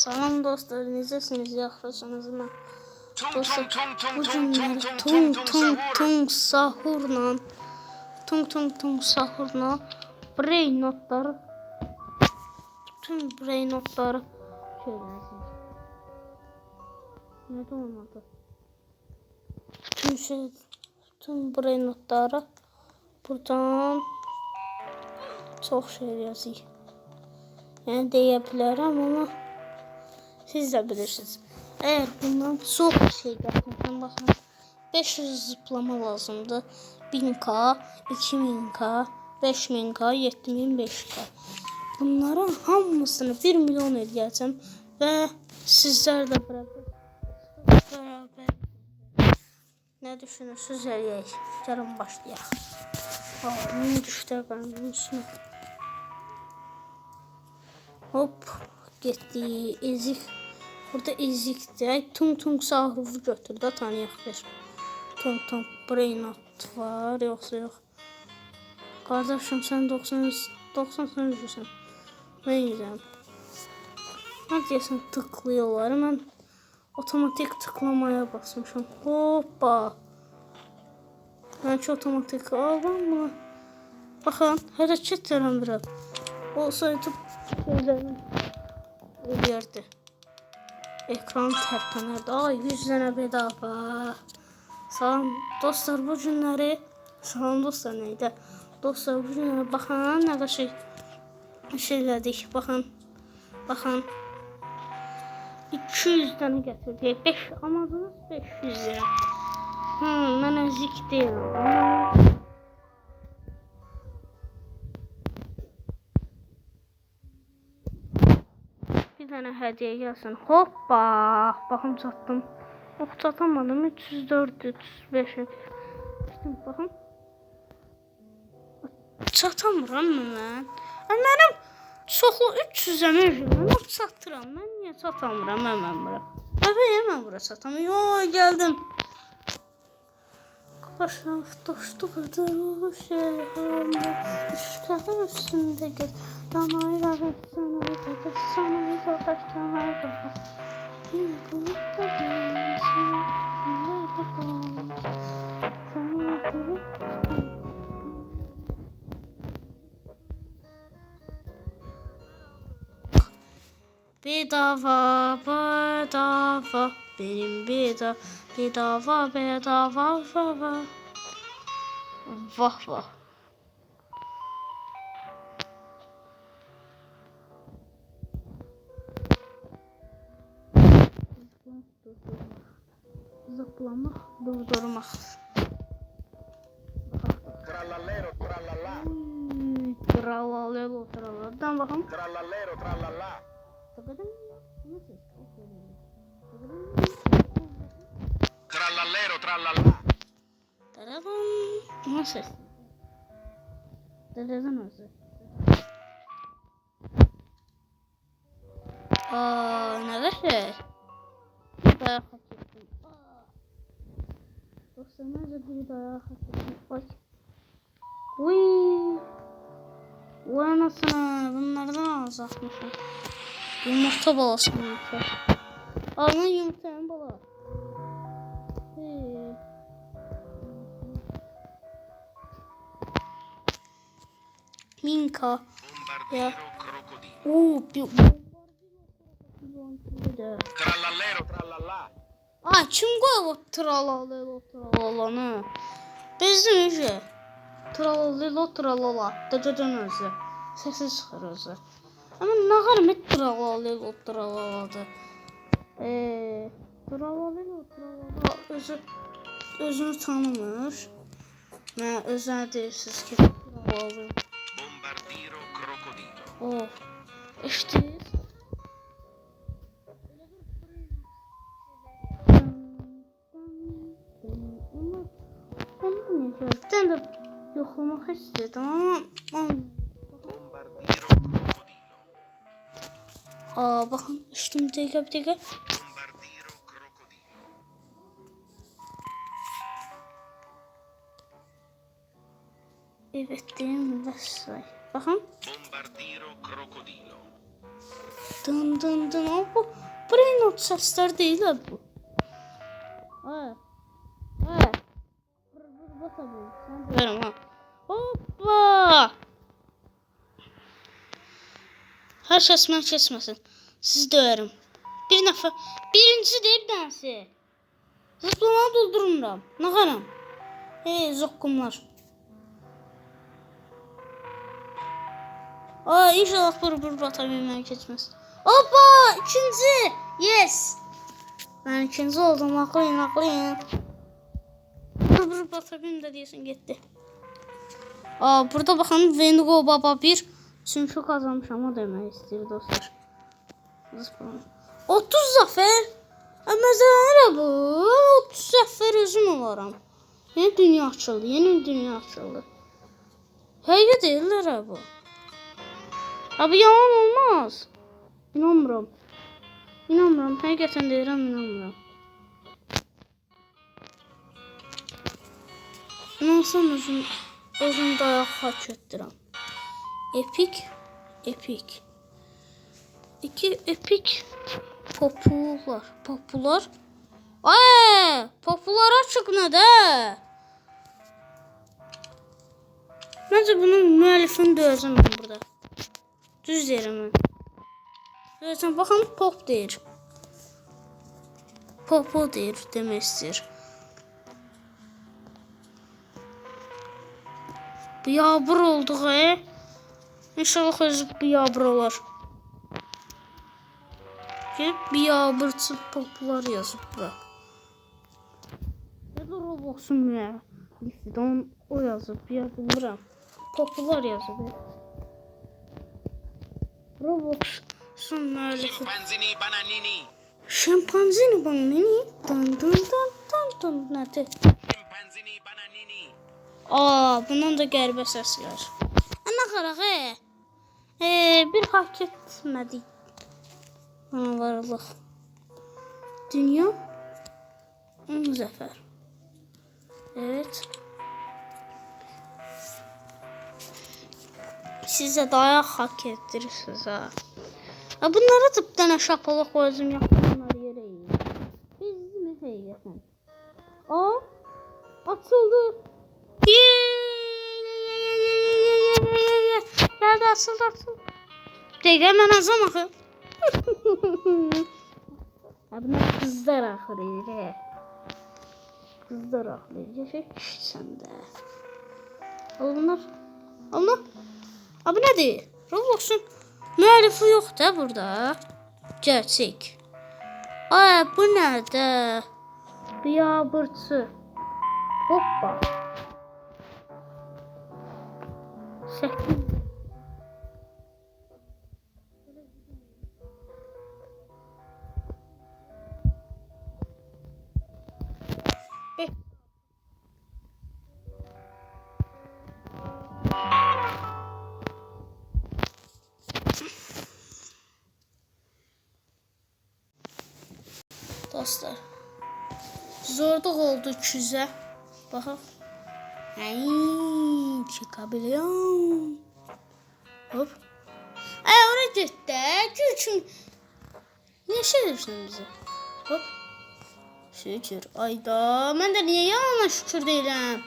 Salam dostlar, necəsiniz? Yaxşısınız mı? Dostlar, bu günləri tung sahurla brain notları bütün brain notları şeylərsiniz. Nədə olmadı? Bütün brain notları buradan çox şey yazıyım. Yəni deyə bilərəm, amma siz də bilirsiniz. Eğer bundan çok şey yapmışsam, bakın 500 zıplama lazımdı. 1000k, 2000k, 5000k, 7500k. Bunların hamısını 1 milyon edəcəm və sizlər də beraber ne düşünürsünüz eləyək. Gəlin başlayaq. Min düşdü qanımın üstünə. Hop, getdi, ezik. Burada ezikdir. Tung Sahrufu götür da tanıyaq bir. Tung brain not var, yoxsa yox. Kardeşim sen 90 sen üzrüsən. Ben yüzəm. Nə deyəsən tıklıyorlar. Mən otomatik tıklamaya basmışam. Hoppa. Mən ki otomatik aldım bunu. Baxın, hərəkət eləmirəm. Olsaydı şeylərini eləyərdi. Ekran tərpənərdi. Ay 100 dənə bedava. Salam dostlar, bu günləri salam dostlar neydi? Dostlar bu günləri baxın nə qəşəng şeylədik. Baxın. 200 dənə gətirdik. 5 amadınız 500 lira. Mən əzik deyirəm. Bir tane hediye gelsin. Hoppa. Bakın çattım. Oh çatamadım. 304, 305. İşte bakın. Çatamıram mən. Mənim çoxlu 300 əməcəm. Mən çatıram. Mən niyə çatamıram mən bura? Mən bura çatamıram. Yo geldim. Başına dostu kadar o şeyhamda. Üstadın üstünde gel. Yanayla ve sana da sana uzaklaştan ayrılmaz. Yine bulutta gelmesin. Nerede kalmış? Sana bulup bedava benim bedava vah. Zıplamak, durdurmak. Trallallero, trallalla. Trallallero, trallalla. Bakın. Trallallero, trallalla. Trallallero, trallalla. Nasıl? Nasıl? Ne şey? Dayak atıyorsun. Yoksa nerede bir dayak atıyorsun? Bak. Vay anasını, bunlardan azaltmışım. Yumurta balası yumurta. Alman yumurtanın bala. Minka. Ya. Trallallero, trallalla. Ay kim koyub o tralalelo. Bizim işe. Tralalelo. Dəcədən özü. Səsi çıxır özü. Ama nə qarım et tralalelo. Tralalelo. Özünü tanımır. Mən özünə deyirsiniz ki tralalelo. Bombardiro crocodilo. Oh. İşte. Ben de yoklamak istedim ama Bombardiro crocodilo. Bakın üstüm bir dakika. Bombardiro crocodilo. Evet değil mi? Bakın. Bombardiro crocodilo. Dın dın dın. Ama bu brain not sesler değil ha bu. Ha. Ha. Bakalım. Sen döverim ha. Hoppa. Her şəs mən kesməsin. Sizi döverim. Bir nəfər. Birinci deyib dənsi. Zıplamağı doldururam. Nağaram. Hey zokkumlar. Aa inşallah bur bata bilmem keçməz. Hoppa ikinci. Yes. Ben ikinci oldum. Aklıyım. Bur bata bilmem de diyesin gitti. Aa burada baxın Vengo Baba 1. Çünkü kazanmış ama demək istəyir dostlar. 30 zafer. Mesela bu 30 zafer özüm olaram. Yeni dünya açıldı. Həqiqət deyirlər ha bu. Abi yalan olmaz. İnanmıram. Həqiqətən deyirəm inanmıram. İnansam özüm dayaq hak etdirəm. Epik. İki epik popular. Popular açık ne de? Bence bunun müellifini döveceğim ben burada. Düz derim ben. Döveceğim bakın pop deyir. Popo deyir demək istəyir. Biyabır olduq İnşallah özü biyabır olar. Gelip biyabırçı popular yazıb bura. Ya da Roblox'un müəllifidir o yazıb ya bilmirəm. Popular yazıb. Roblox'un müəllifi. Scimpanzini bananini. Dın nədir? Scimpanzini bananini. Aa bundan da qəribə səslər. Ana qaraq bir hak etmədik. Varlıq. Dünya 10 zafer. Evet. Size dayak hak ettirirsiniz ha. Bunlara da bir tane şapalak koyacağım yaptımlar yere iyi. Biz mi həqiqətən? Açıldı. Geldi açıldı. Dəqiqə mən azam axı. Bunlar kızlar axırı. Kızlar axırı. Yaşa sen de. Bunlar. Allah. Abi nədir? Roblox'un müəllifi yox da burada. Gerçek. Bu nədir? Biyabırçı. Hoppa. Şəkil. Dostlar. Zorluq oldu 200'ə. Baxaq. Çıkabiliyorum. Hop. Oraya getdi. Gülçün. Niye şey edirsən bize? Hop. Şükür. Ayda. Mən də niyə yalan şükür deyirəm?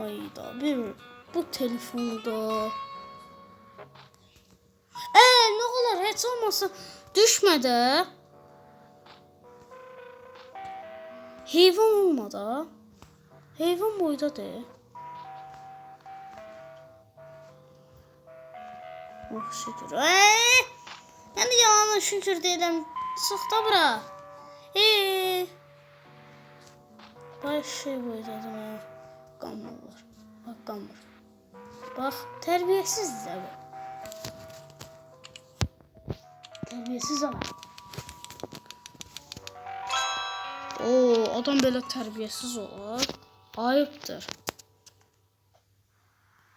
Ayda. Bu telefonda. Ne kadar heç olmasa düşmədə. Heyvan olmadı. Heyvan boydadır. Oh şükür. Ben de yalan şükür deyirəm. Sıxda bura. Bayağı şey boydadır ha. Qanmır var. Bak qanmır. Bak tərbiyəsizdir də bu. Tərbiyəsiz adam. Adam böyle terbiyesiz olur. Ayıptır.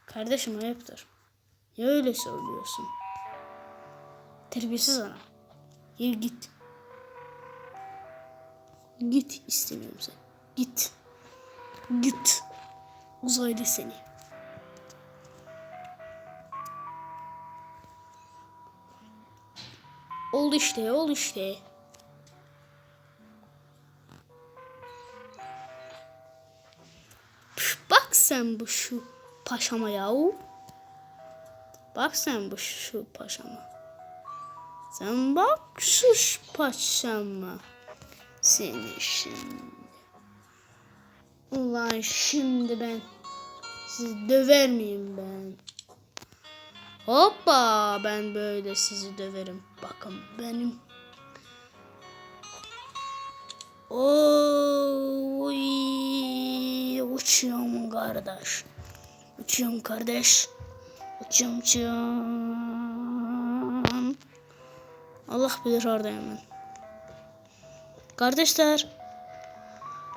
Kardeşim ayıptır. Ya öyle söylüyorsun? Terbiyesiz adam. Yürü git. Git istemiyorum seni. Git. Git. Uzaylı seni. Oldu işte, oldu işte. Bak sen bu şu paşama yahu. Bak sen bu şu paşama. Sen bak şu paşama. Seni şimdi. Ulan şimdi ben sizi döver miyim ben? Hoppa, ben böyle sizi döverim. Bakın benim. Oy, uçuyorum kardeş. Uçuyorum kardeş. Uçuyorum uçuyorum. Allah bilir oradayım ben. Kardeşler,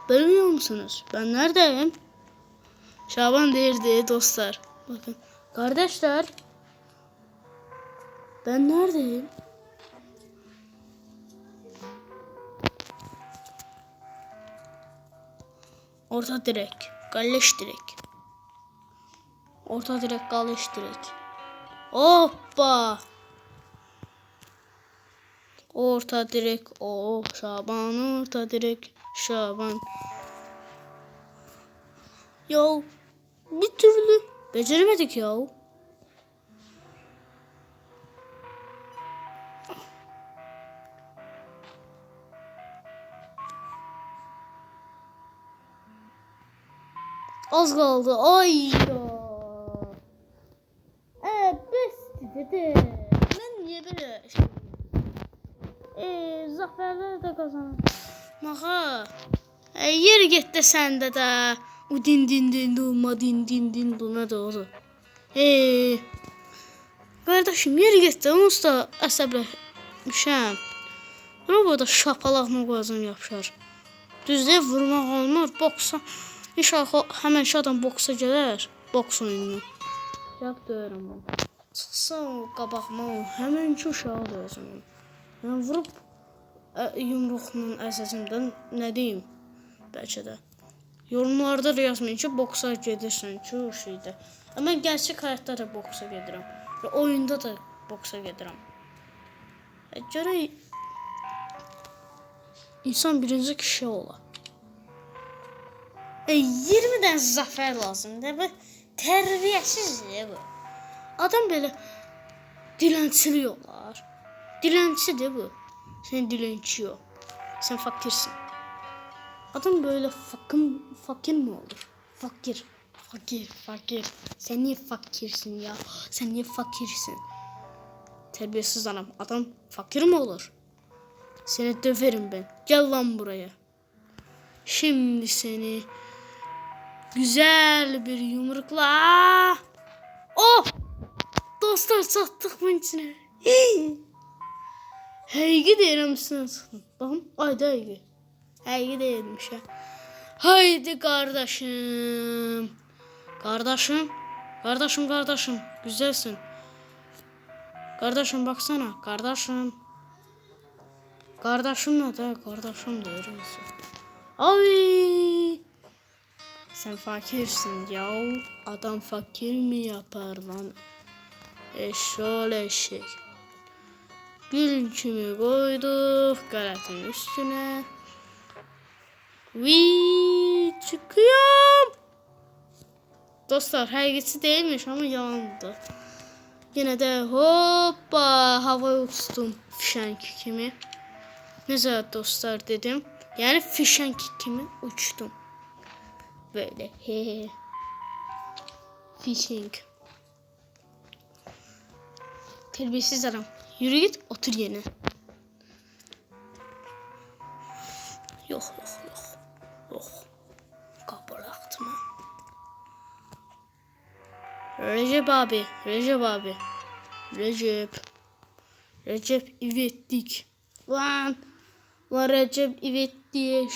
bilmiyor musunuz? Ben neredeyim? Şaban derdi dostlar. Bakın. Kardeşler, ben neredeyim? Orta direk. Galleş direk. Orta direk, galleş direk. Hoppa. Orta direk. Oh Şaban, orta direk. Şaban. Ya bir türlü beceremedik ya. Az kaldı. Ay ya. Besti dedi. Ben niye böyle şey? Zaferler de kazanır. Maha. Yer getdi səndə də. O din din din duma din din din duna da oldu. Kardeşim yer getdi. Onsuz da əsəbləşmişəm. Burada şapalaqla qoyacam yapışar. Düzdür, vurmaq olmur. Boksa İnşallah həmən şu adam boksa gələr. Boks oyununa. Yap döyərəm onu. Çıxsa o qabağıma o həmən ki uşağı döyəcəm onu. Yəni vurub yumruqla əzəcimdən nə deyim? Bəlkə də. Yorumlarda da yazmayın ki boksa gedirsən ki o şeydə. Amma mən gerçək həyatda da boksa gedirəm. Və oyunda da boksa gedirəm. Gərək insan birinci kişi ola. 20'den zafer lazım da bu terbiyesiz ya bu. Adam böyle dilenciliyorlar. Dilenci de bu. Sen dilenciyor. Sen fakirsin. Adam böyle fakir mi olur? Fakir. Sen niye fakirsin ya? Sen niye fakirsin? Terbiyesiz adam. Adam fakir mi olur? Seni döverim ben. Gel lan buraya. Şimdi seni güzel bir yumrukla. Oh! Dostlar sattık bunun içine. Heygi deyirəm sizə çıxdım. Baxın, ayda heygi. Heygi deyilmiş ya. Haydi kardeşim. Kardeşim. Güzelsin. Kardeşim baksana. Kardeşim ne de? Kardeşim diyorum. Ay. Sen fakirsin ya. Adam fakir mi yapar lan? Şöyle eşek. Gül kimi koyduk galetinin üstüne. Çıkıyorum. Dostlar həqiqəti değilmiş ama yalandı. Yine de hoppa havaya uçtum fişenk kimi. Necə dostlar dedim. Yani fişenk kimi uçtum. Böyle fişenk. Terbiyesiz adam. Yürü git otur yerine. Yok. Kapılaktım ha. Recep abi. Recep İveddik. Lan Recep İveddi'ye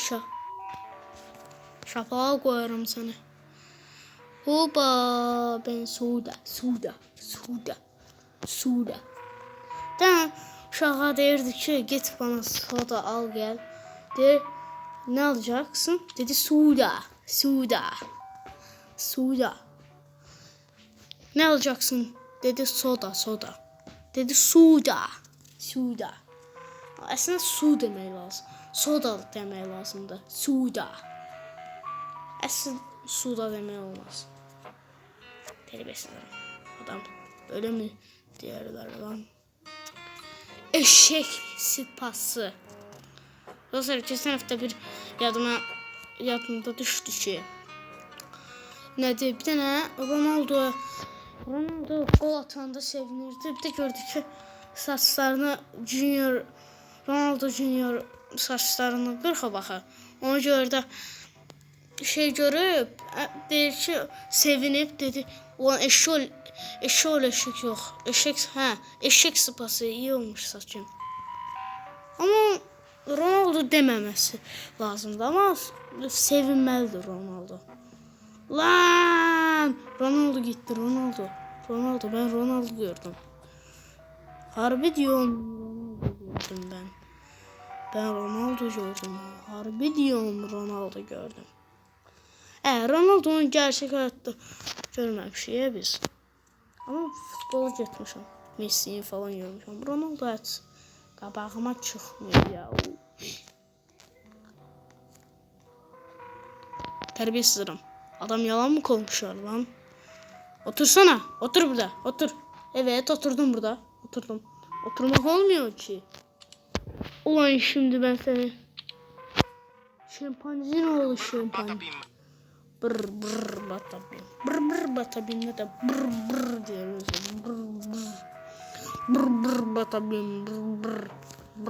şapağı koyarım sana. Hopa ben suda. Tamam. Uşağa deyirdi ki git bana soda al gel. De ne alacaksın? Dedi suda. Ne alacaksın? Dedi soda. Dedi suda. Suda. Aslında su demək lazım. Soda demək lazımdır. Suda. Aslında suda demək olmaz. Terbiyesiz adam. Öyle mi diyorlar lan? Eşek sıpası. Dostlar geçen hafta bir yadımda düştü ki. Nedir? Bir tane Ronaldo gol atanda sevinirdi. Bir de gördü ki saçlarını Ronaldo Junior saçlarını qırxa baxır. Ona görə də şey görüb deyir ki sevinib dedi. Ulan eşek yox. Eşek sıpası iyi olmuş saçın. Ama Ronaldo deməməsi lazımdır. Ama sevinməlidir Ronaldo. Lan! Ronaldo gitti. Ronaldo. Ben Ronaldo gördüm. Harbi diyorum Ronaldo gördüm ben. Ben Ronaldo gördüm. Harbi diyorum Ronaldo gördüm. Ronaldo'nun gerçek hayatta görmemişik ya biz. Ama futbola gitmişim. Messi'yi falan görmüşüm. Ronaldo hiç qabağıma çıxmıyor ya. Terbiyesizim. Adam yalan mı konuşuyor lan? Otursana. Otur burada. Otur. Evet oturdum burada. Oturdum. Oturmak olmuyor ki. Ulan şimdi ben seni. Şempanzin oğlu şempanzin. Brr brr batabim. Brr brr batabim ne de brr brr diyoruz. Brr brr. Brr brr batabim. Brr brr.